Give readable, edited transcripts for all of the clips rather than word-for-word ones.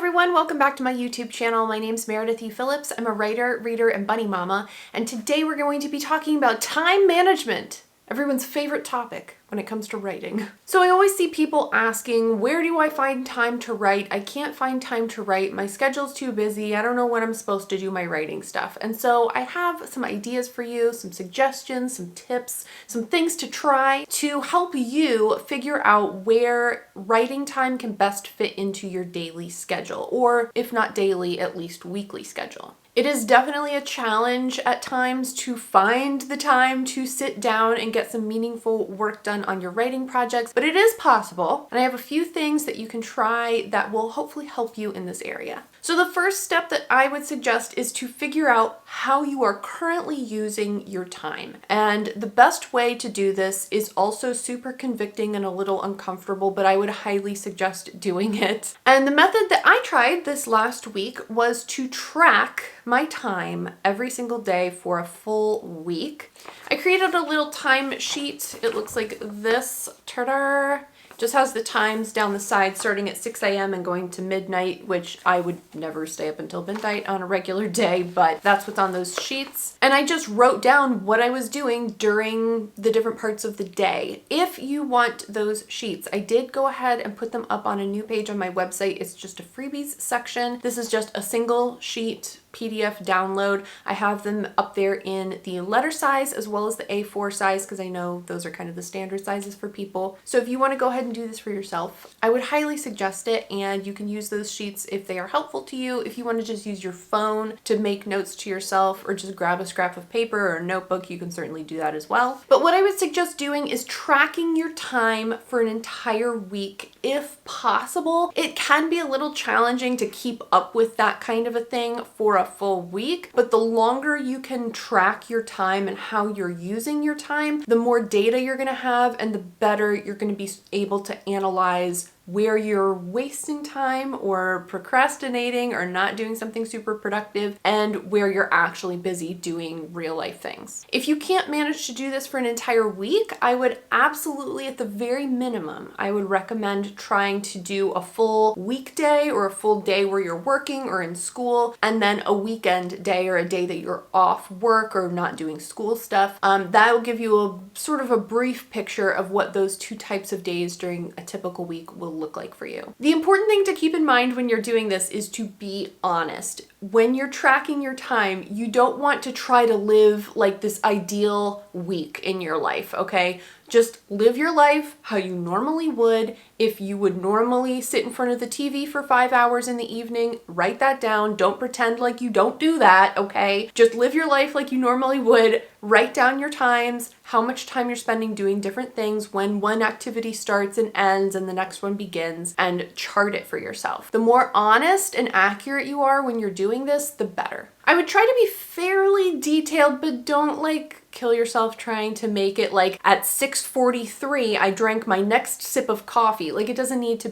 everyone, welcome back to my YouTube channel. My name's Meredith Phillips. I'm a writer, reader, and bunny mama, and today we're going to be talking about time management, everyone's favorite topic when it comes to writing. So I always see people asking, where do I find time to write? I can't find time to write. My schedule's too busy. I don't know when I'm supposed to do my writing stuff. And so I have some ideas for you, some suggestions, some tips, some things to try to help you figure out where writing time can best fit into your daily schedule, or if not daily, at least weekly schedule. It is definitely a challenge at times to find the time to sit down and get some meaningful work done on your writing projects, but it is possible. And I have a few things that you can try that will hopefully help you in this area. So the first step that I would suggest is to figure out how you are currently using your time. And the best way to do this is also super convicting and a little uncomfortable, but I would highly suggest doing it. And the method that I tried this last week was to track my time every single day for a full week. I created a little time sheet. It looks like this. Ta-da! Just has the times down the side starting at 6 a.m. and going to midnight, which I would never stay up until midnight on a regular day, but that's what's on those sheets. And I just wrote down what I was doing during the different parts of the day. If you want those sheets, I did go ahead and put them up on a new page on my website. It's just a freebies section. This is just a single sheet PDF download. I have them up there in the letter size as well as the A4 size because I know those are kind of the standard sizes for people. So if you want to go ahead and do this for yourself, I would highly suggest it, and you can use those sheets if they are helpful to you. If you want to just use your phone to make notes to yourself or just grab a scrap of paper or a notebook, you can certainly do that as well. But what I would suggest doing is tracking your time for an entire week if possible. It can be a little challenging to keep up with that kind of a thing for a full week, but the longer you can track your time and how you're using your time, the more data you're going to have and the better you're going to be able to analyze where you're wasting time or procrastinating or not doing something super productive, and where you're actually busy doing real life things. If you can't manage to do this for an entire week, I would absolutely, at the very minimum, I would recommend trying to do a full weekday or a full day where you're working or in school, and then a weekend day or a day that you're off work or not doing school stuff. That will give you a sort of a brief picture of what those two types of days during a typical week will look like for you. The important thing to keep in mind when you're doing this is to be honest. When you're tracking your time, you don't want to try to live like this ideal week in your life, okay? Just live your life how you normally would. If you would normally sit in front of the TV for 5 hours in the evening, write that down. Don't pretend like you don't do that, okay? Just live your life like you normally would. Write down your times, how much time you're spending doing different things, when one activity starts and ends and the next one begins, and chart it for yourself. The more honest and accurate you are when you're doing this, the better. I would try to be fairly detailed, but don't kill yourself trying to make it like at 6:43 I drank my next sip of coffee. It doesn't need to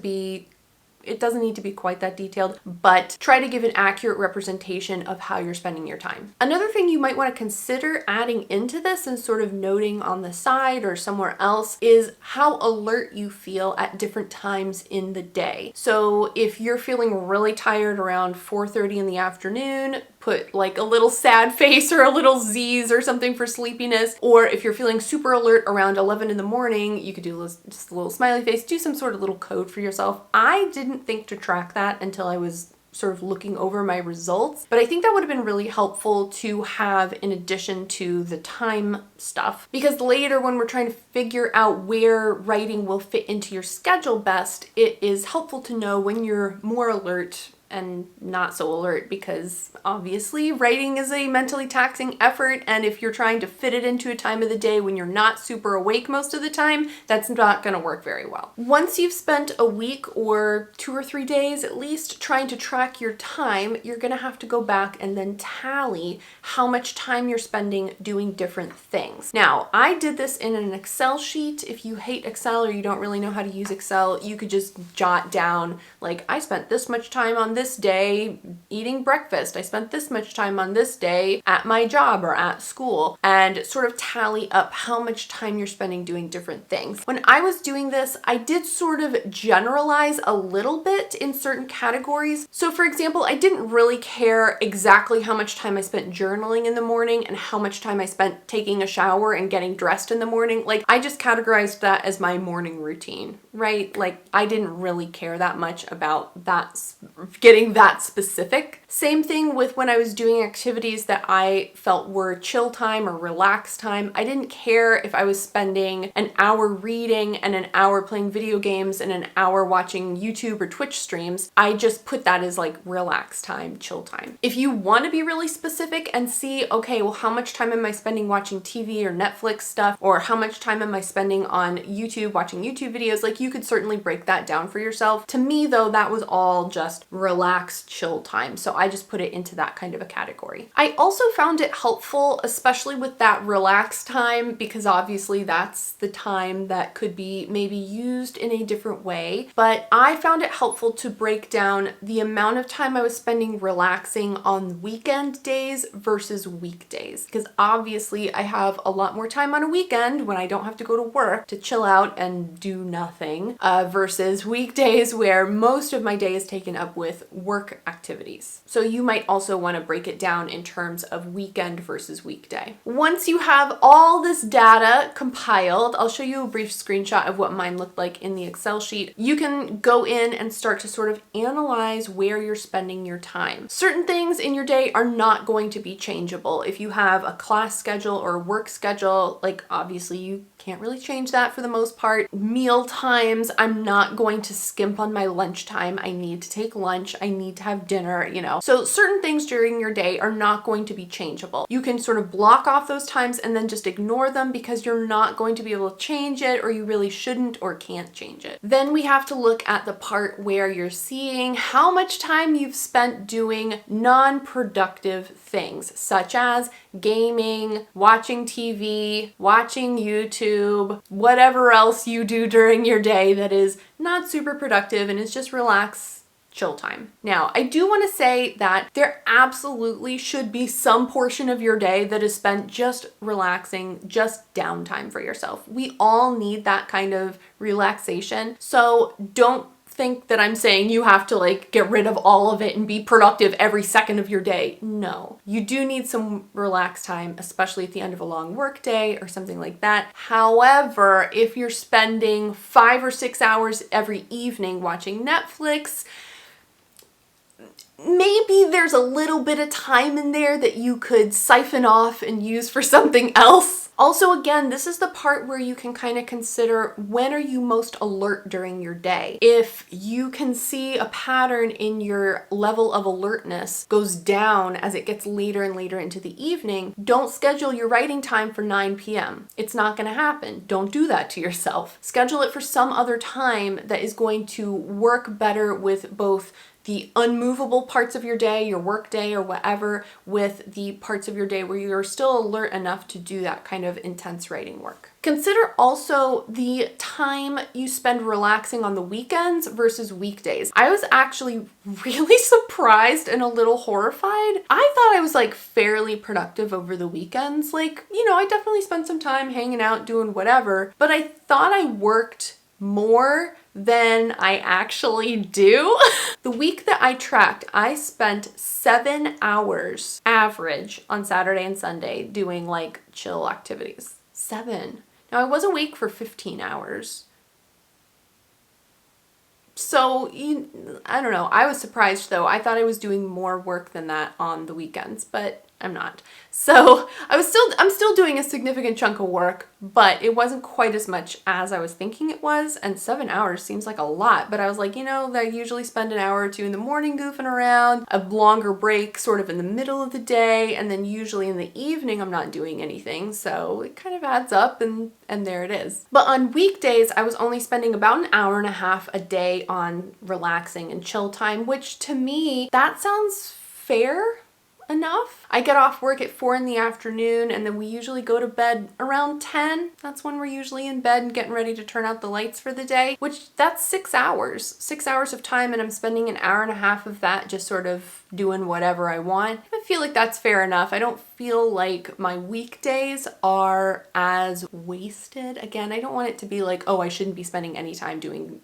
be quite that detailed, but try to give an accurate representation of how you're spending your time. Another thing you might want to consider adding into this and sort of noting on the side or somewhere else is how alert you feel at different times in the day. So if you're feeling really tired around 4:30 in the afternoon, put a little sad face or a little Z's or something for sleepiness. Or if you're feeling super alert around 11 in the morning, you could do just a little smiley face, do some sort of little code for yourself. I didn't think to track that until I was sort of looking over my results, but I think that would have been really helpful to have in addition to the time stuff, because later when we're trying to figure out where writing will fit into your schedule best, it is helpful to know when you're more alert and not so alert, because obviously writing is a mentally taxing effort, and if you're trying to fit it into a time of the day when you're not super awake most of the time, that's not going to work very well. Once you've spent a week or 2 or 3 days at least trying to track your time, you're going to have to go back and then tally how much time you're spending doing different things. Now, I did this in an Excel sheet. If you hate Excel or you don't really know how to use Excel, you could just jot down I spent this much time on this day eating breakfast. I spent this much time on this day at my job or at school, and sort of tally up how much time you're spending doing different things. When I was doing this, I did sort of generalize a little bit in certain categories. So for example, I didn't really care exactly how much time I spent journaling in the morning and how much time I spent taking a shower and getting dressed in the morning. Like, I just categorized that as my morning routine, right? Like, I didn't really care that much about that, getting that specific. Same thing with when I was doing activities that I felt were chill time or relax time. I didn't care if I was spending an hour reading and an hour playing video games and an hour watching YouTube or Twitch streams. I just put that as like relax time, chill time. If you want to be really specific and see, okay, well, how much time am I spending watching TV or Netflix stuff, or how much time am I spending on YouTube watching YouTube videos, like, you could certainly break that down for yourself. To me though, that was all just relaxed, chill time. So I just put it into that kind of a category. I also found it helpful, especially with that relaxed time, because obviously that's the time that could be maybe used in a different way. But I found it helpful to break down the amount of time I was spending relaxing on weekend days versus weekdays. Because obviously I have a lot more time on a weekend when I don't have to go to work to chill out and do nothing, versus weekdays where most of my day is taken up with work activities. So you might also want to break it down in terms of weekend versus weekday. Once you have all this data compiled, I'll show you a brief screenshot of what mine looked like in the Excel sheet. You can go in and start to sort of analyze where you're spending your time. Certain things in your day are not going to be changeable. If you have a class schedule or a work schedule, like, obviously you can't really change that for the most part. Meal times, I'm not going to skimp on my lunch time. I need to take lunch. I need to have dinner, you know. So certain things during your day are not going to be changeable. You can sort of block off those times and then just ignore them because you're not going to be able to change it, or you really shouldn't or can't change it. Then we have to look at the part where you're seeing how much time you've spent doing non-productive things, such as gaming, watching TV, watching YouTube, whatever else you do during your day that is not super productive and is just relax, chill time. Now, I do want to say that there absolutely should be some portion of your day that is spent just relaxing, just downtime for yourself. We all need that kind of relaxation. So don't think that I'm saying you have to like get rid of all of it and be productive every second of your day. No, you do need some relaxed time, especially at the end of a long work day or something like that. However, if you're spending 5 or 6 hours every evening watching Netflix, maybe there's a little bit of time in there that you could siphon off and use for something else. Also, again, this is the part where you can kind of consider, when are you most alert during your day? If you can see a pattern in your level of alertness goes down as it gets later and later into the evening, don't schedule your writing time for 9 p.m. It's not going to happen. Don't do that to yourself. Schedule it for some other time that is going to work better with both the unmovable parts of your day, your work day or whatever, with the parts of your day where you're still alert enough to do that kind of intense writing work. Consider also the time you spend relaxing on the weekends versus weekdays. I was actually really surprised and a little horrified. I thought I was like fairly productive over the weekends. Like, you know, I definitely spent some time hanging out, doing whatever, but I thought I worked more than I actually do. The week that I tracked, I spent 7 hours average on Saturday and Sunday doing like chill activities. 7. Now I was awake for 15 hours. So, I don't know. I was surprised though. I thought I was doing more work than that on the weekends, but I'm not. So I'm still doing a significant chunk of work, but it wasn't quite as much as I was thinking it was. And 7 hours seems like a lot, but I was like, you know, I usually spend an hour or two in the morning goofing around, a longer break sort of in the middle of the day, and then usually in the evening I'm not doing anything. So it kind of adds up, and there it is. But on weekdays, I was only spending about an hour and a half a day on relaxing and chill time, which to me, that sounds fair. enough. I get off work at 4 in the afternoon, and then we usually go to bed around 10. That's when we're usually in bed and getting ready to turn out the lights for the day, which that's 6 hours. 6 hours of time, and I'm spending an hour and a half of that just sort of doing whatever I want. I feel like that's fair enough. I don't feel like my weekdays are as wasted. Again, I don't want it to be like, oh, I shouldn't be spending any time doing,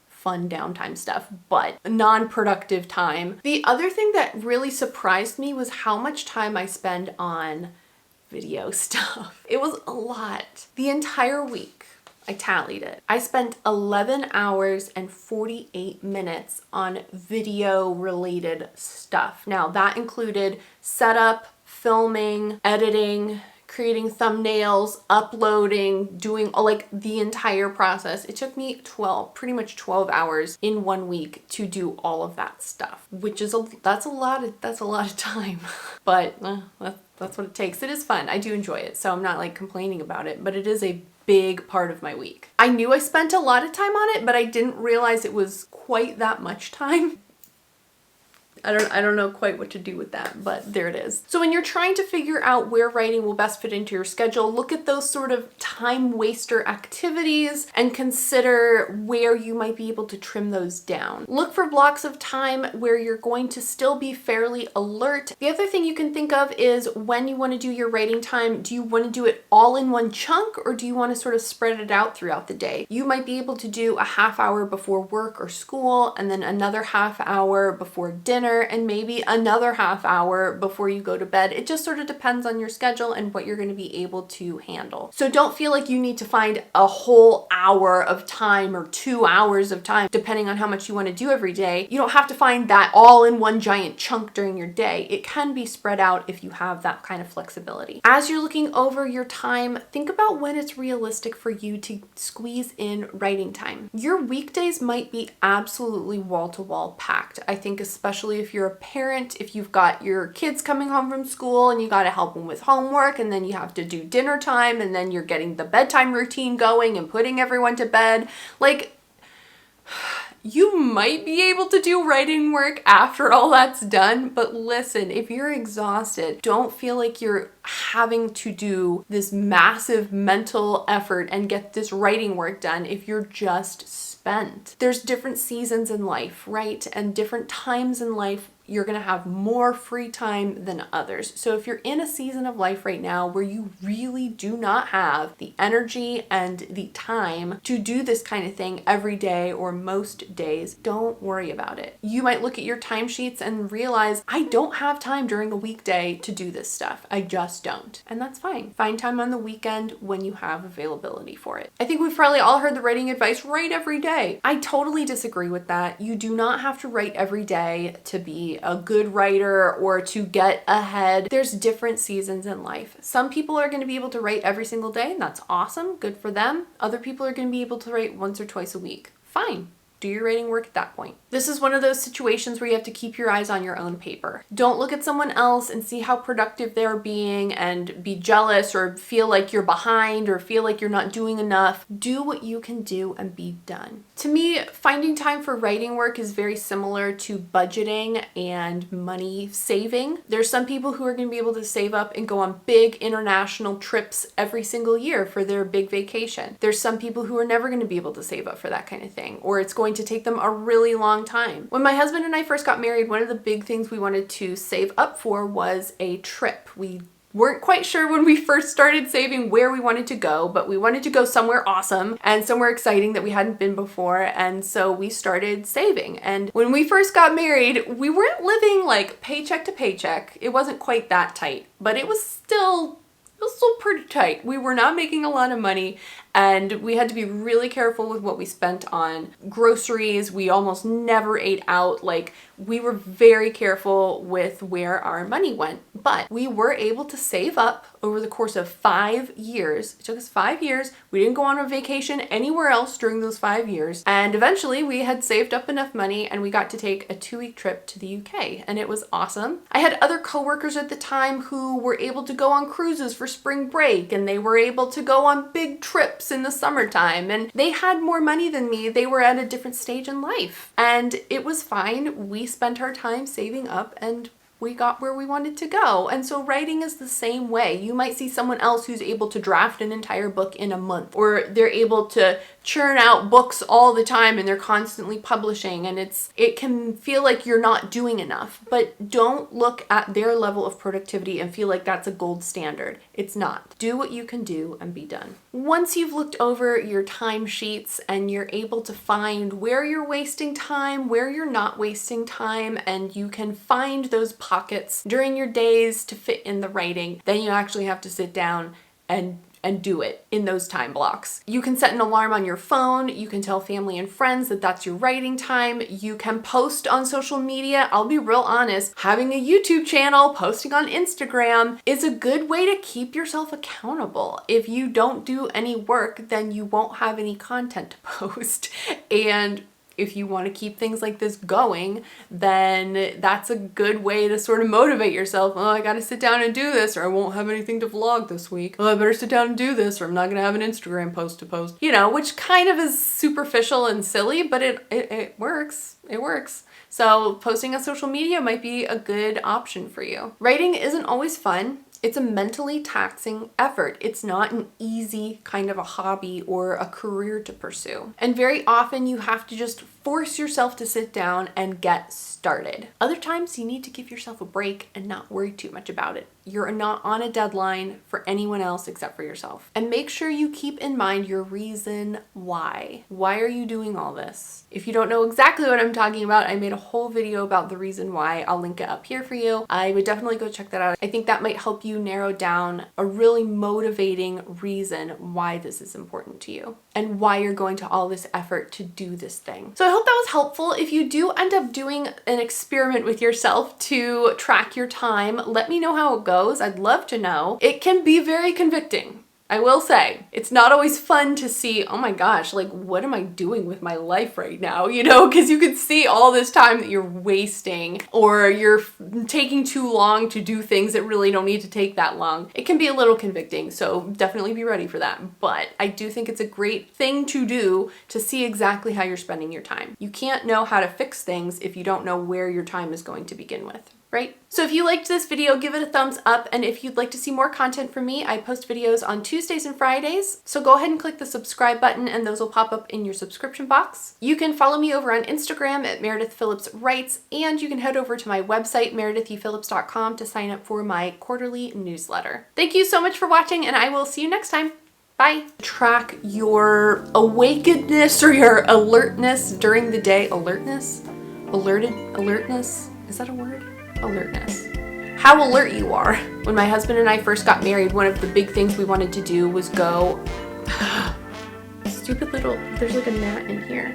fun downtime stuff, but non-productive time. The other thing that really surprised me was how much time I spend on video stuff. It was a lot. The entire week, I tallied it. I spent 11 hours and 48 minutes on video related stuff. Now that included setup, filming, editing, creating thumbnails, uploading, doing like the entire process. It took me pretty much 12 hours in 1 week to do all of that stuff, which is that's a lot of time. But that's what it takes. It is fun. I do enjoy it. So I'm not like complaining about it, but it is a big part of my week. I knew I spent a lot of time on it, but I didn't realize it was quite that much time. I don't know quite what to do with that, but there it is. So when you're trying to figure out where writing will best fit into your schedule, look at those sort of time waster activities and consider where you might be able to trim those down. Look for blocks of time where you're going to still be fairly alert. The other thing you can think of is when you want to do your writing time, do you want to do it all in one chunk, or do you want to sort of spread it out throughout the day? You might be able to do a half hour before work or school, and then another half hour before dinner, and maybe another half hour before you go to bed. It just sort of depends on your schedule and what you're going to be able to handle. So don't feel like you need to find a whole hour of time or 2 hours of time, depending on how much you want to do every day. You don't have to find that all in one giant chunk during your day. It can be spread out if you have that kind of flexibility. As you're looking over your time, think about when it's realistic for you to squeeze in writing time. Your weekdays might be absolutely wall-to-wall packed. I think especially if you're a parent, if you've got your kids coming home from school and you got to help them with homework, and then you have to do dinner time, and then you're getting the bedtime routine going and putting everyone to bed. Like, you might be able to do writing work after all that's done, but listen, if you're exhausted, don't feel like you're having to do this massive mental effort and get this writing work done if you're just spent. There's different seasons in life, right? And different times in life, you're going to have more free time than others. So if you're in a season of life right now where you really do not have the energy and the time to do this kind of thing every day or most days, don't worry about it. You might look at your timesheets and realize, I don't have time during a weekday to do this stuff. I just don't. And that's fine. Find time on the weekend when you have availability for it. I think we've probably all heard the writing advice, write every day. I totally disagree with that. You do not have to write every day to be a good writer or to get ahead. There's different seasons in life. Some people are going to be able to write every single day, and that's awesome. Good for them. Other people are going to be able to write once or twice a week. Fine. Do your writing work at that point. This is one of those situations where you have to keep your eyes on your own paper. Don't look at someone else and see how productive they're being and be jealous or feel like you're behind or feel like you're not doing enough. Do what you can do and be done. To me, finding time for writing work is very similar to budgeting and money saving. There's some people who are going to be able to save up and go on big international trips every single year for their big vacation. There's some people who are never going to be able to save up for that kind of thing, or it's going to take them a really long time. When my husband and I first got married, one of the big things we wanted to save up for was a trip. We weren't quite sure when we first started saving where we wanted to go, but we wanted to go somewhere awesome and somewhere exciting that we hadn't been before. And so we started saving. And when we first got married, we weren't living like paycheck to paycheck. It wasn't quite that tight, but it was still pretty tight. We were not making a lot of money, and we had to be really careful with what we spent on groceries. We almost never ate out. Like, we were very careful with where our money went, but we were able to save up over the course of 5 years. It took us 5 years. We didn't go on a vacation anywhere else during those 5 years. And eventually we had saved up enough money and we got to take a 2-week trip to the UK, and it was awesome. I had other coworkers at the time who were able to go on cruises for spring break, and they were able to go on big trips in the summertime, and they had more money than me. They were at a different stage in life, and it was fine. We spent our time saving up and we got where we wanted to go. And so writing is the same way. You might see someone else who's able to draft an entire book in a month, or they're able to churn out books all the time and they're constantly publishing, and it can feel like you're not doing enough. But don't look at their level of productivity and feel like that's a gold standard. It's not. Do what you can do and be done. Once you've looked over your timesheets and you're able to find where you're wasting time, where you're not wasting time, and you can find those pockets during your days to fit in the writing, then you actually have to sit down and do it in those time blocks. You can set an alarm on your phone. You can tell family and friends that that's your writing time. You can post on social media. I'll be real honest, having a YouTube channel, posting on Instagram is a good way to keep yourself accountable. If you don't do any work, then you won't have any content to post. And if you want to keep things like this going, then that's a good way to sort of motivate yourself. Oh, I got to sit down and do this, or I won't have anything to vlog this week. Oh, I better sit down and do this, or I'm not going to have an Instagram post to post. You know, which kind of is superficial and silly, but it works. It works. So posting on social media might be a good option for you. Writing isn't always fun. It's a mentally taxing effort. It's not an easy kind of a hobby or a career to pursue. And very often you have to just force yourself to sit down and get started. Other times you need to give yourself a break and not worry too much about it. You're not on a deadline for anyone else except for yourself. And make sure you keep in mind your reason why. Why are you doing all this? If you don't know exactly what I'm talking about, I made a whole video about the reason why. I'll link it up here for you. I would definitely go check that out. I think that might help you narrow down a really motivating reason why this is important to you and why you're going to all this effort to do this thing. So I hope that was helpful. If you do end up doing an experiment with yourself to track your time, let me know how it goes. I'd love to know. It can be very convicting. I will say, it's not always fun to see, oh my gosh, like what am I doing with my life right now? You know, because you can see all this time that you're wasting, or you're taking too long to do things that really don't need to take that long. It can be a little convicting, so definitely be ready for that. But I do think it's a great thing to do to see exactly how you're spending your time. You can't know how to fix things if you don't know where your time is going to begin with. Right? So if you liked this video, give it a thumbs up. And if you'd like to see more content from me, I post videos on Tuesdays and Fridays. So go ahead and click the subscribe button and those will pop up in your subscription box. You can follow me over on Instagram at Meredith Phillips Writes, and you can head over to my website, meredithphillips.com, to sign up for my quarterly newsletter. Thank you so much for watching, and I will see you next time. Bye. Track your awakenedness or your alertness during the day. Alertness? Alertness? Is that a word? Alertness. How alert you are. When my husband and I first got married, one of the big things we wanted to do was go, stupid little, there's like a gnat in here.